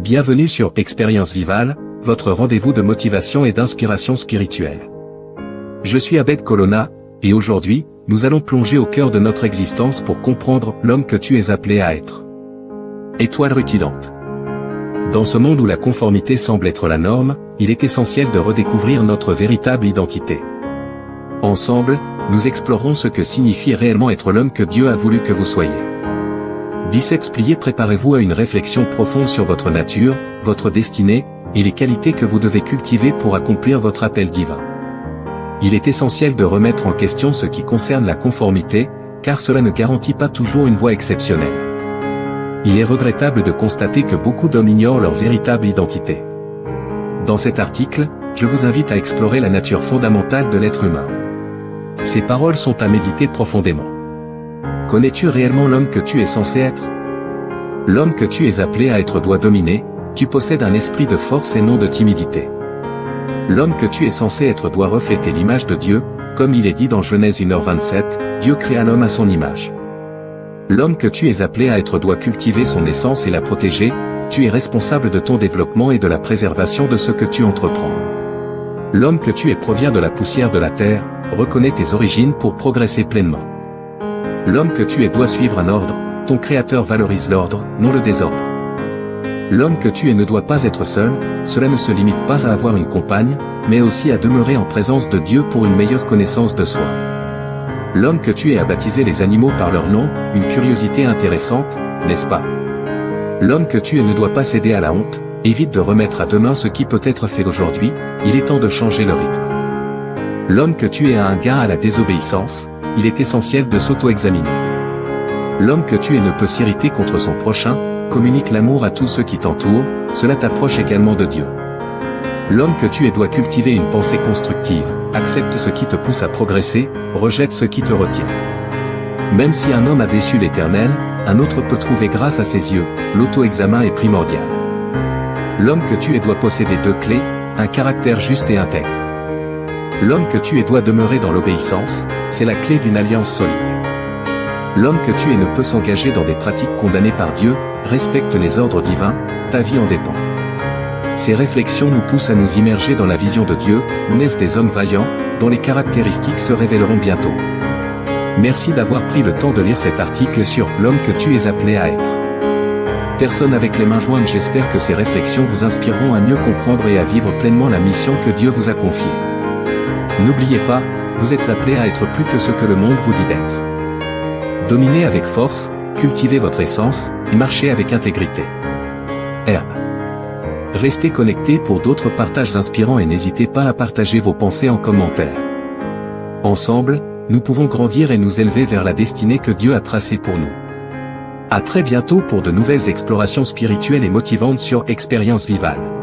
Bienvenue sur Expérience Vivale, votre rendez-vous de motivation et d'inspiration spirituelle. Je suis Abed Colonna, et aujourd'hui, nous allons plonger au cœur de notre existence pour comprendre l'homme que tu es appelé à être. Étoile rutilante. Dans ce monde où la conformité semble être la norme, il est essentiel de redécouvrir notre véritable identité. Ensemble, nous explorerons ce que signifie réellement être l'homme que Dieu a voulu que vous soyez. Biceps plié, préparez-vous à une réflexion profonde sur votre nature, votre destinée, et les qualités que vous devez cultiver pour accomplir votre appel divin. Il est essentiel de remettre en question ce qui concerne la conformité, car cela ne garantit pas toujours une voie exceptionnelle. Il est regrettable de constater que beaucoup d'hommes ignorent leur véritable identité. Dans cet article, je vous invite à explorer la nature fondamentale de l'être humain. Ces paroles sont à méditer profondément. Connais-tu réellement l'homme que tu es censé être? L'homme que tu es appelé à être doit dominer, tu possèdes un esprit de force et non de timidité. L'homme que tu es censé être doit refléter l'image de Dieu, comme il est dit dans Genèse 1h27, Dieu créa l'homme à son image. L'homme que tu es appelé à être doit cultiver son essence et la protéger, tu es responsable de ton développement et de la préservation de ce que tu entreprends. L'homme que tu es provient de la poussière de la terre, reconnais tes origines pour progresser pleinement. L'homme que tu es doit suivre un ordre, ton Créateur valorise l'ordre, non le désordre. L'homme que tu es ne doit pas être seul, cela ne se limite pas à avoir une compagne, mais aussi à demeurer en présence de Dieu pour une meilleure connaissance de soi. L'homme que tu es a baptisé les animaux par leur nom, une curiosité intéressante, n'est-ce pas? L'homme que tu es ne doit pas céder à la honte, évite de remettre à demain ce qui peut être fait aujourd'hui, il est temps de changer le rythme. L'homme que tu es a un gain à la désobéissance, il est essentiel de s'auto-examiner. L'homme que tu es ne peut s'irriter contre son prochain, communique l'amour à tous ceux qui t'entourent, cela t'approche également de Dieu. L'homme que tu es doit cultiver une pensée constructive, accepte ce qui te pousse à progresser, rejette ce qui te retient. Même si un homme a déçu l'Éternel, un autre peut trouver grâce à ses yeux, l'auto-examen est primordial. L'homme que tu es doit posséder deux clés, un caractère juste et intègre. L'homme que tu es doit demeurer dans l'obéissance, c'est la clé d'une alliance solide. L'homme que tu es ne peut s'engager dans des pratiques condamnées par Dieu, respecte les ordres divins, ta vie en dépend. Ces réflexions nous poussent à nous immerger dans la vision de Dieu, naissent des hommes vaillants, dont les caractéristiques se révéleront bientôt. Merci d'avoir pris le temps de lire cet article sur l'homme que tu es appelé à être. Personne avec les mains jointes, j'espère que ces réflexions vous inspireront à mieux comprendre et à vivre pleinement la mission que Dieu vous a confiée. N'oubliez pas, vous êtes appelé à être plus que ce que le monde vous dit d'être. Dominez avec force, cultivez votre essence, et marchez avec intégrité. Herbe. Restez connectés pour d'autres partages inspirants et n'hésitez pas à partager vos pensées en commentaire. Ensemble, nous pouvons grandir et nous élever vers la destinée que Dieu a tracée pour nous. À très bientôt pour de nouvelles explorations spirituelles et motivantes sur Expérience Vivale.